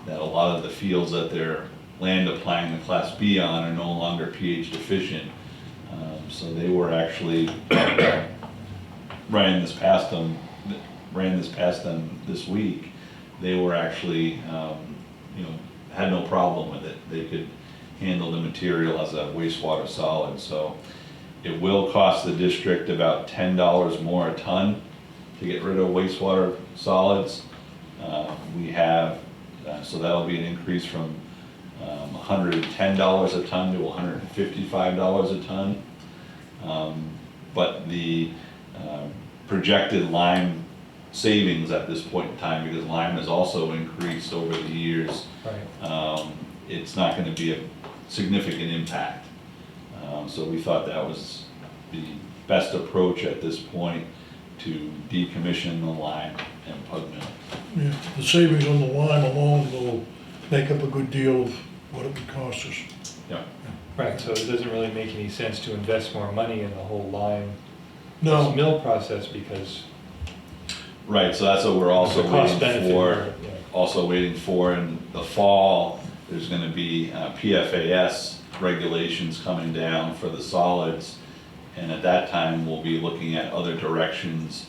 E: that a lot of the fields that they're land applying the Class B on are no longer pH deficient. So they were actually, ran this past them this week. They were actually, had no problem with it. They could handle the material as a wastewater solid. So it will cost the district about $10 more a ton to get rid of wastewater solids. We have, so that'll be an increase from $110 a ton to $155 a ton. But the projected lime savings at this point in time, because lime has also increased over the years,
A: Right.
E: it's not going to be a significant impact. So we thought that was the best approach at this point to decommission the lime and Pug Mill.
B: yeah, the savings on the lime alone will make up a good deal of what it would cost us.
E: Yeah.
A: Right, so it doesn't really make any sense to invest more money in the whole lime
B: No,
A: mill process because
E: Right, so that's what we're also
A: the cost
E: waiting
A: benefit.
E: for.
A: Yeah.
E: Also waiting for in the fall, there's gonna be PFAS regulations coming down for the solids. And at that time, we'll be looking at other directions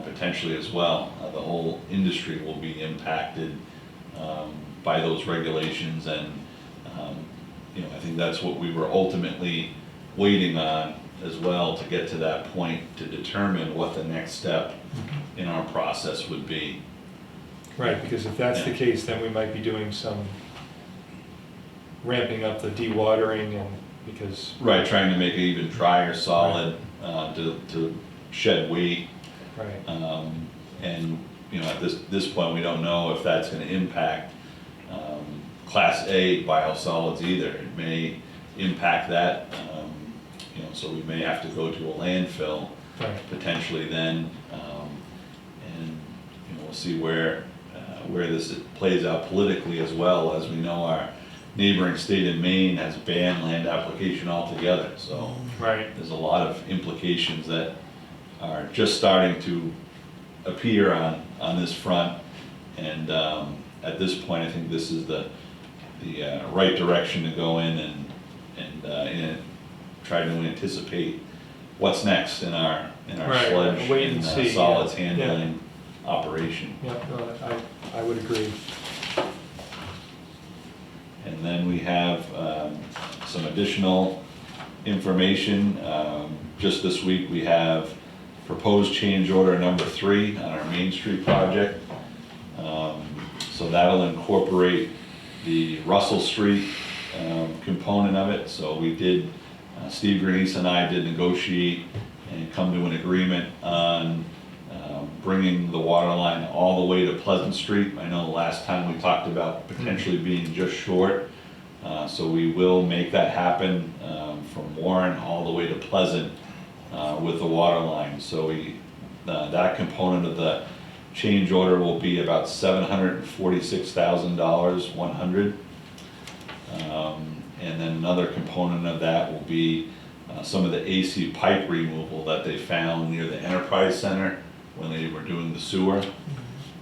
E: potentially as well. The whole industry will be impacted by those regulations, and I think that's what we were ultimately waiting on as well, to get to that point to determine what the next step in our process would be.
A: Right, because if that's the case, then we might be doing some ramping up the dewatering, and because,
E: Right, trying to make it even drier solid to shed weight.
A: right,
E: And, at this point, we don't know if that's gonna impact Class A biosolids either. It may impact that, so we may have to go to a landfill
A: right,
E: potentially then. And, we'll see where this plays out politically as well. As we know, our neighboring state of Maine has banned land application altogether. So
A: right,
E: there's a lot of implications that are just starting to appear on this front. And at this point, I think this is the right direction to go in and try to anticipate what's next in our
A: Right,
E: sludge
A: wait and
E: and
A: see,
E: solids
A: yeah.
E: handling operation.
A: yeah, no, I would agree.
E: And then we have some additional information. Just this week, we have proposed change order number 3 on our Main Street project. So that'll incorporate the Russell Street component of it. So we did, Steve Grenice and I did negotiate and come to an agreement on bringing the water line all the way to Pleasant Street. I know the last time we talked about potentially being just short. So we will make that happen from Warren all the way to Pleasant with the water line. So that component of the change order will be about $746,000, 100. And then another component of that will be some of the AC pipe removal that they found near the Enterprise Center when they were doing the sewer.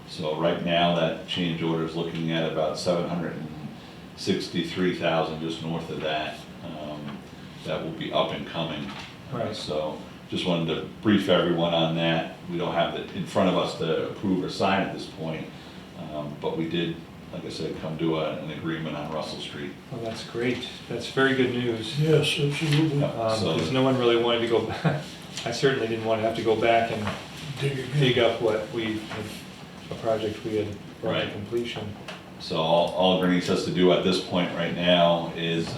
E: So right now, that change order is looking at about $763,000, just north of that. That will be up and coming.
A: Right.
E: So just wanted to brief everyone on that. We don't have it in front of us to approve or sign at this point, but we did, like I said, come to an agreement on Russell Street.
A: Well, that's great, that's very good news.
B: Yes, absolutely.
E: So-
A: Because no one really wanted to go back, I certainly didn't want to have to go back and dig up a project we had brought to
E: Right.
A: completion.
E: So all Grenice has to do at this point right now is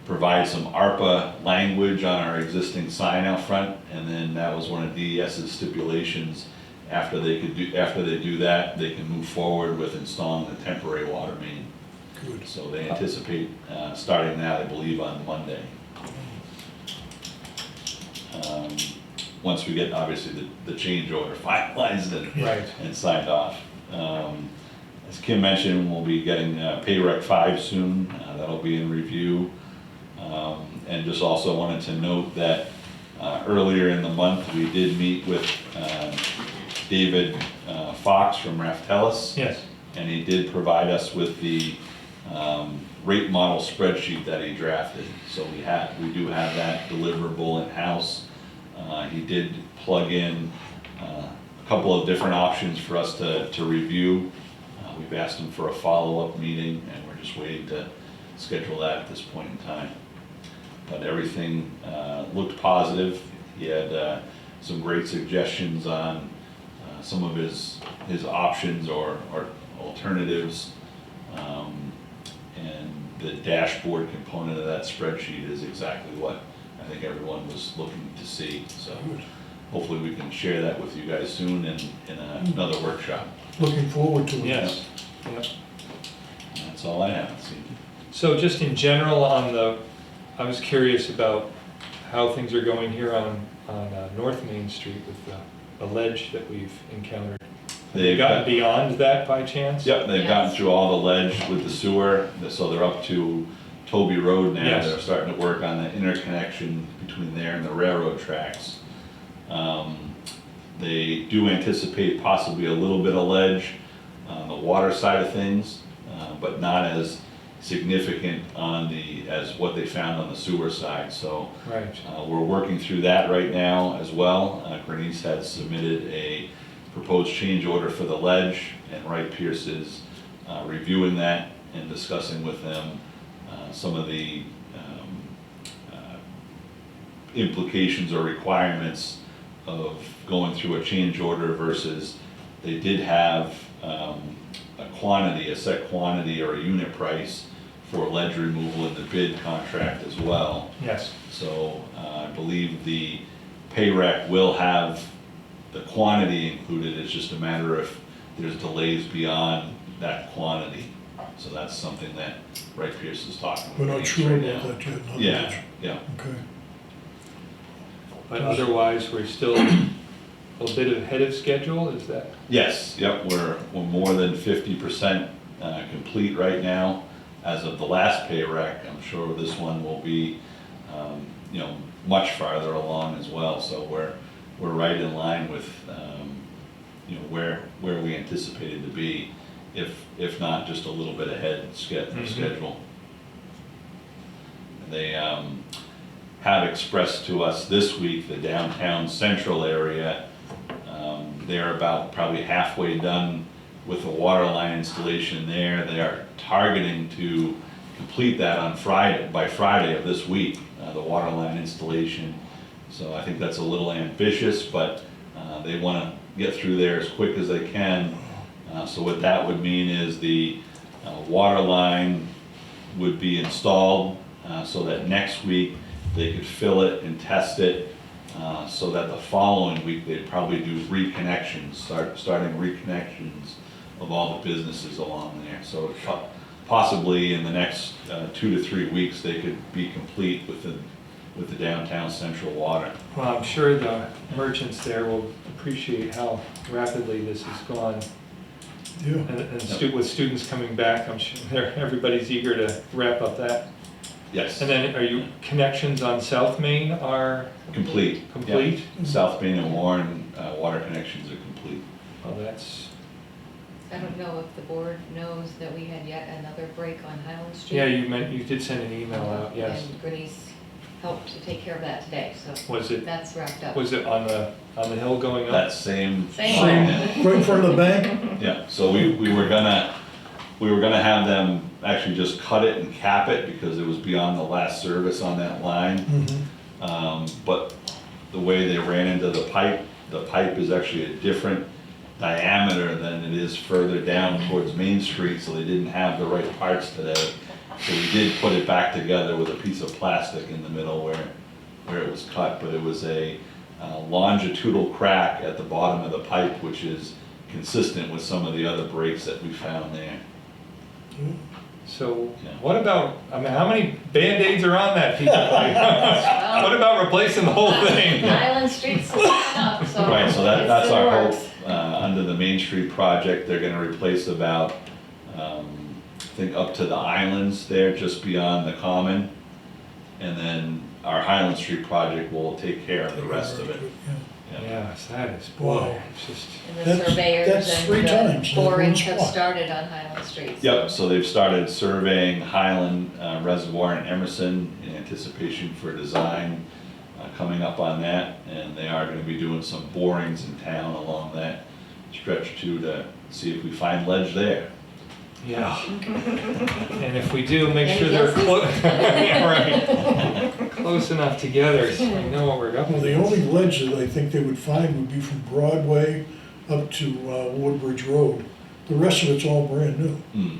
E: provide some ARPA language on our existing sign out front, and then that was one of DES's stipulations. After they do that, they can move forward with installing the temporary water main.
B: Good.
E: So they anticipate starting that, I believe, on Monday. Once we get, obviously, the change order finalized
A: Right.
E: and signed off. As Kim mentioned, we'll be getting Pay Rec 5 soon. That'll be in review. And just also wanted to note that earlier in the month, we did meet with David Fox from Raftellus.
A: Yes,
E: And he did provide us with the rate model spreadsheet that he drafted. So we do have that deliverable in-house. He did plug in a couple of different options for us to review. We've asked him for a follow-up meeting, and we're just waiting to schedule that at this point in time. But everything looked positive. He had some great suggestions on some of his options or alternatives. And the dashboard component of that spreadsheet is exactly what I think everyone was looking to see. So hopefully we can share that with you guys soon in another workshop.
B: Looking forward to it.
A: yes, yep.
E: That's all I have. See.
A: So just in general I was curious about how things are going here on North Main Street with the ledge that we've encountered. Have you gotten beyond that by chance?
E: Yep, they've gotten
D: Yes.
E: through all the ledge with the sewer, so they're up to Toby Road now.
A: Yes.
E: They're starting to work on the interconnection between there and the railroad tracks. They do anticipate possibly a little bit of ledge on the water side of things, but not as significant on as what they found on the sewer side, so.
A: Right.
E: We're working through that right now as well. Grenice has submitted a proposed change order for the ledge, and Wright Pierce is reviewing that and discussing with them some of the implications or requirements of going through a change order versus they did have a quantity, a set quantity or a unit price for ledge removal in the bid contract as well.
A: Yes.
E: So I believe the pay rec will have the quantity included, it's just a matter if there's delays beyond that quantity. So that's something that Wright Pierce is talking about.
B: We're not sure
E: right
B: about
E: now.
B: that yet, in other
E: Yeah,
B: words.
E: yeah.
B: Okay.
A: But otherwise, we're still a bit ahead of schedule, is that?
E: Yes, yep, we're more than 50% complete right now. As of the last pay rec, I'm sure this one will be, much farther along as well. So we're right in line with, where we anticipated to be, if not just a little bit ahead of schedule. They have expressed to us this week the downtown central area. They're about probably halfway done with the water line installation there. They are targeting to complete that on by Friday of this week, the water line installation. So I think that's a little ambitious, but they want to get through there as quick as they can. So what that would mean is the water line would be installed so that next week they could fill it and test it, so that the following week they'd probably do reconnections, starting reconnections of all the businesses along there. So possibly in the next 2 to 3 weeks they could be complete with the downtown central water.
A: Well, I'm sure the merchants there will appreciate how rapidly this has gone.
B: Yeah.
A: And with students coming back, I'm sure everybody's eager to wrap up that.
E: Yes.
A: And then connections on South Main are
E: Complete.
A: complete?
E: Yeah. South Main and Warren water connections are complete.
A: Well, that's,
D: I don't know if the board knows that we had yet another break on Highland Street.
A: yeah, you did send an email out, yes.
D: And Grenice helped to take care of that today, so
A: Was it
D: that's wrapped up.
A: on the hill going up?
E: That same.
D: Same
E: line,
D: one.
E: yeah.
B: Right in front of the bank?
E: Yeah, so we were gonna have them actually just cut it and cap it because it was beyond the last service on that line. But the way they ran into the pipe is actually a different diameter than it is further down towards Main Street, so they didn't have the right parts today. So we did put it back together with a piece of plastic in the middle where it was cut, but it was a longitudinal crack at the bottom of the pipe, which is consistent with some of the other breaks that we found there.
A: So
E: Yeah.
A: what about, how many Band-Aids are on that piece of pipe? What about replacing the whole thing?
D: Highland Street's looking up, so.
E: Right, so
D: it's
E: that's
D: in the
E: our
D: works.
E: hope. Under the Main Street project, they're gonna replace about, I think up to the islands there, just beyond the common. And then our Highland Street project will take care of the rest of it. Yeah.
A: Yes, that is,
B: Wow.
A: boy, it's just,
D: And the
B: That's-
D: surveyors
B: that's 3
D: and
B: times
D: the
B: in one
D: borings have
B: spot.
D: started on Highland Street.
E: Yep, so they've started surveying Highland Reservoir in Emerson in anticipation for design coming up on that. And they are gonna be doing some borings in town along that stretch too to see if we find ledge there.
A: yeah. And if we do, make
D: Any
A: sure they're
D: guesses?
A: close, yeah, right. Close enough together so we know what we're up
B: Well, the
A: against.
B: only ledge that I think they would find would be from Broadway up to Woodbridge Road. The rest of it's all brand new.
E: Hmm.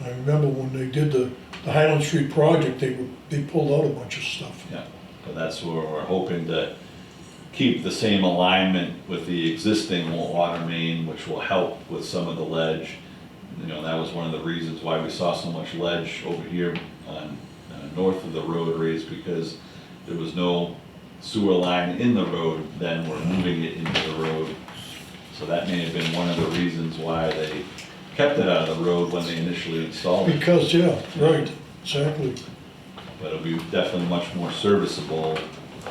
B: I remember when they did the Highland Street project, they pulled out a bunch of stuff.
E: Yeah, but that's where we're hoping to keep the same alignment with the existing water main, which will help with some of the ledge. That was one of the reasons why we saw so much ledge over here on north of the rotary, is because there was no sewer line in the road, then we're moving it into the road. So that may have been one of the reasons why they kept it out of the road when they initially installed it.
B: Because, yeah, right, exactly.
E: But it'll be definitely much more serviceable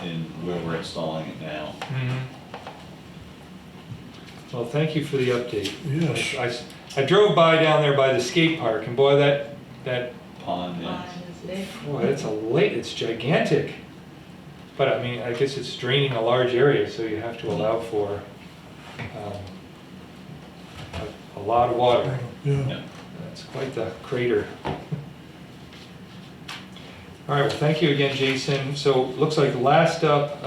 E: in where we're installing it now.
A: Mhm. Well, thank you for the update.
B: Yes.
A: I drove by down there by the skate park, and boy, that That,
E: Pond, yeah.
D: Mine is big.
A: boy, it's gigantic. But I mean, I guess it's draining a large area, so you have to allow for a lot of water.
B: Yeah.
E: Yeah.
A: That's quite the crater. All right, well, thank you again, Jason. So, looks like last up,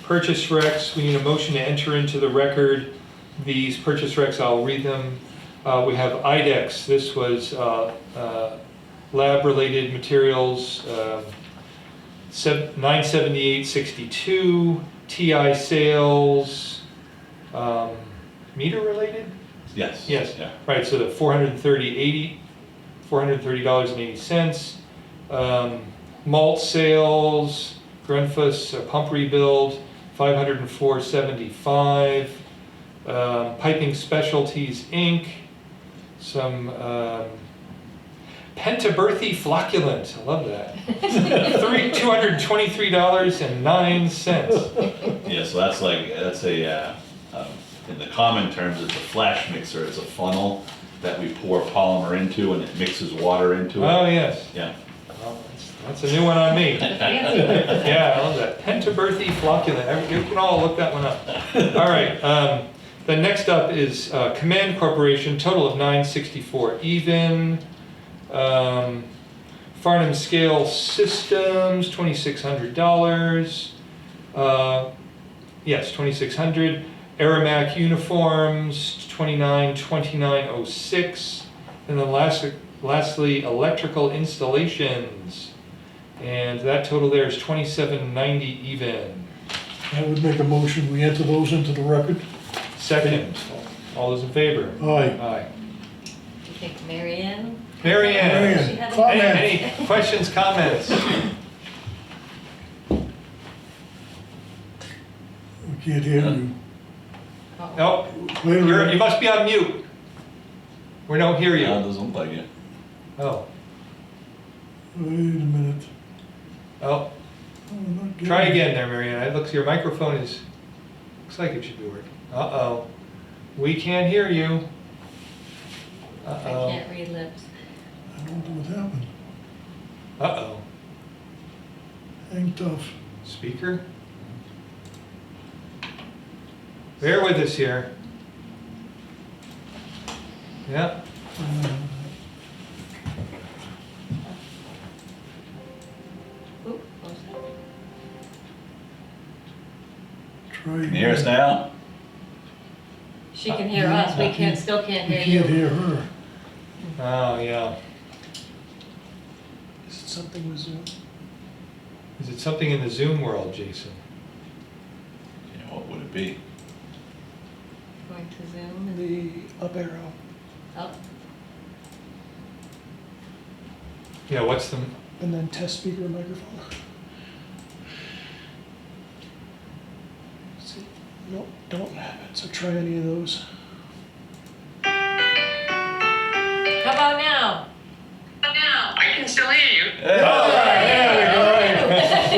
A: purchase recs. We need a motion to enter into the record these purchase recs. I'll read them. We have IDEX. This was lab-related materials, 978.62. TI sales, meter-related?
E: Yes.
A: Yes.
E: Yeah.
A: Right, so the $430.80. Malt sales, Grenfus pump rebuild, $504.75. Piping Specialties Inc. Some Pentaberthy flocculant, I love that. $223.09.
E: Yeah, so that's in the common terms, it's a flash mixer. It's a funnel that we pour polymer into and it mixes water into it.
A: Oh, yes.
E: Yeah.
A: Well, that's a new one on me.
D: Fancy.
A: Yeah, I love that. Pentaberthy flocculant. You can all look that one up. All right. The next up is Command Corporation, total of $964 even. Farnham Scale Systems, $2,600. Yes, $2,600. Aramac Uniforms, $29,2906. And then lastly, Electrical Installations. And that total there is $27.90 even.
B: I would make a motion, we enter those into the record.
A: Second, all those in favor?
B: Aye.
A: Aye.
D: You think Mary Ann?
A: Mary Ann,
B: Marion,
D: She had a-
B: comment.
A: any questions, comments?
B: We can't hear you.
D: Uh-oh.
A: Nope,
B: Wait a
A: you
B: minute.
A: must be on mute. We don't hear
E: No, it
A: you.
E: doesn't look like it.
A: Oh,
B: Wait a minute.
A: oh,
B: Oh, I'm not getting
A: try
B: it.
A: again there, Mary Ann. It looks, your microphone looks like it should be working. Uh-oh, we can't hear you.
D: I
A: Uh-oh,
D: can't read lips.
B: I don't know what happened.
A: uh-oh.
B: Hang tough.
A: Speaker? Bear with us here. Yeah,
D: Oop, what was that?
B: Try
E: Can you hear us now?
D: She can hear us, we still can't
B: We
D: hear
B: can't
D: you.
B: hear her.
A: oh, yeah.
B: Is it something with Zoom?
A: Is it something in the Zoom world, Jason?
E: Yeah, what would it be?
D: Going to Zoom and
F: The up arrow,
D: up.
A: Yeah, what's the,
F: and then test speaker microphone. See, nope, don't have it, so try any of those.
D: How about now?
G: I can still hear you.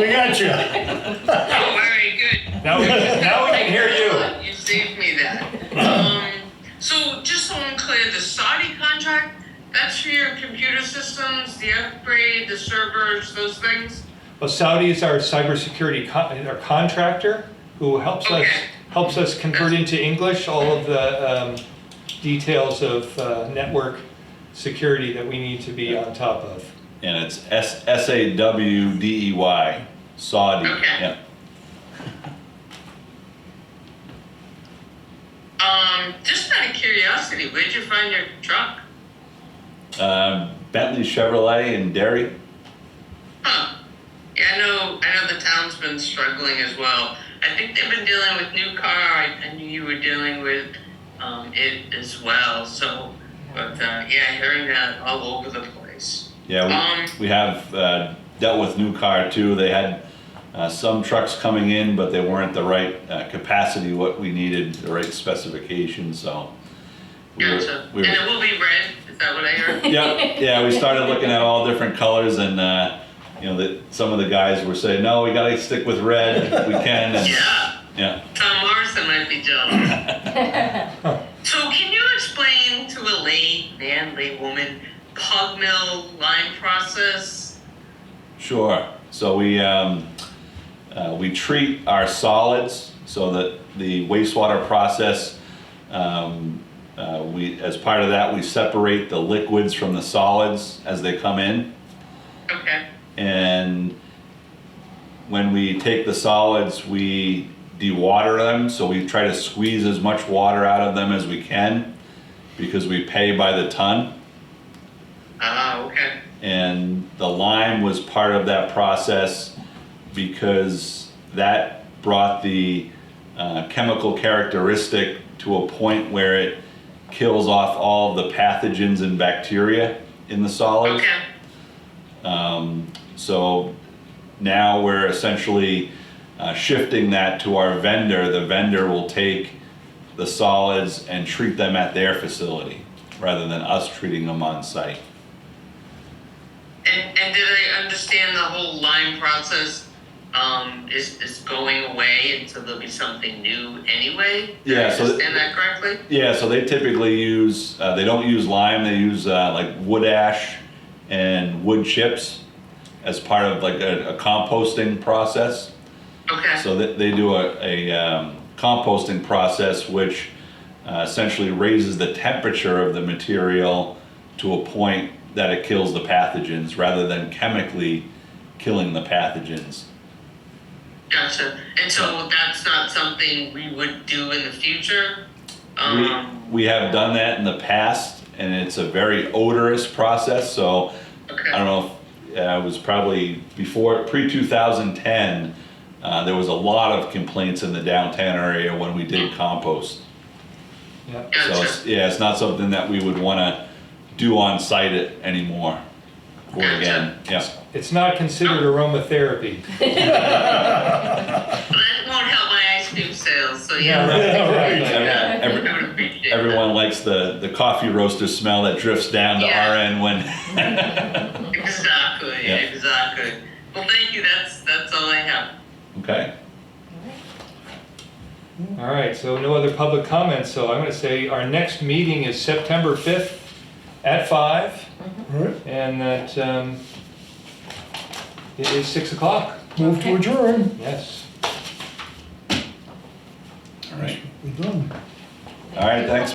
B: We got you.
G: Oh, very good.
A: now we can hear you.
G: You saved me that. So just so I'm clear, the Saudi contract, that's for your computer systems, the upgrade, the servers, those things?
A: Well, Saudi is our cybersecurity our contractor who helps us convert into English all of the details of network security that we need to be on top of.
E: And it's SAWDEY, Saudi.
G: Okay.
E: Yeah.
G: Just out of curiosity, where'd you find your truck?
E: Bentley Chevrolet in Derry.
G: Huh. Yeah, I know the town's been struggling as well. I think they've been dealing with new car. I knew you were dealing with it as well. So, but yeah, hearing that all over the place.
E: Yeah, we have dealt with new car too. They had some trucks coming in, but they weren't the right capacity, what we needed, the right specifications. So
G: Gotcha. And it will be red. Is that what I heard?
E: yeah. We started looking at all different colors, and that some of the guys were saying, no, we got to stick with red if we can. And,
G: Yeah. Tom Morrison might be jealous. So can you explain to a layman, laywoman, pug mill line process?
E: Sure. So we treat our solids so that the wastewater process, as part of that, we separate the liquids from the solids as they come in.
G: Okay,
E: And when we take the solids, we dewater them. So we try to squeeze as much water out of them as we can because we pay by the ton.
G: okay,
E: And the lime was part of that process because that brought the chemical characteristic to a point where it kills off all of the pathogens and bacteria in the solids.
G: okay,
E: So now we're essentially shifting that to our vendor. The vendor will take the solids and treat them at their facility rather than us treating them on site.
G: and did I understand the whole line process, is going away until there'll be something new anyway? Did
E: Yeah,
G: I
E: so
G: understand that correctly?
E: Yeah, so they typically use, they don't use lime, they use like wood ash and wood chips as part of like a composting process.
G: Okay,
E: So they do a composting process which essentially raises the temperature of the material to a point that it kills the pathogens rather than chemically killing the pathogens.
G: gotcha. And so that's not something we would do in the future?
E: We have done that in the past and it's a very odorous process, so
G: Okay.
E: I don't know if it was probably before, pre-2010, there was a lot of complaints in the downtown area when we did compost.
A: Yeah.
E: So
G: Gotcha.
E: it's not something that we would want to do on site anymore. Or again, yeah.
A: It's not considered aromatherapy.
G: But that won't help my ice cream sales, so
A: Yeah,
G: yeah.
A: right.
G: Yeah,
E: Every-
G: I would appreciate that.
E: Everyone likes the coffee roaster smell that drifts down to
G: Yeah.
E: our end when.
G: Exactly,
E: Yeah.
G: exactly. Well, thank you, that's all I have.
E: Okay.
A: All right, so no other public comments, so I'm gonna say our next meeting is September 5th at 5,
B: All right,
A: and that it is 6 o'clock.
B: move to adjourn.
A: Yes.
E: All right.
B: We're done.
E: All right, thanks.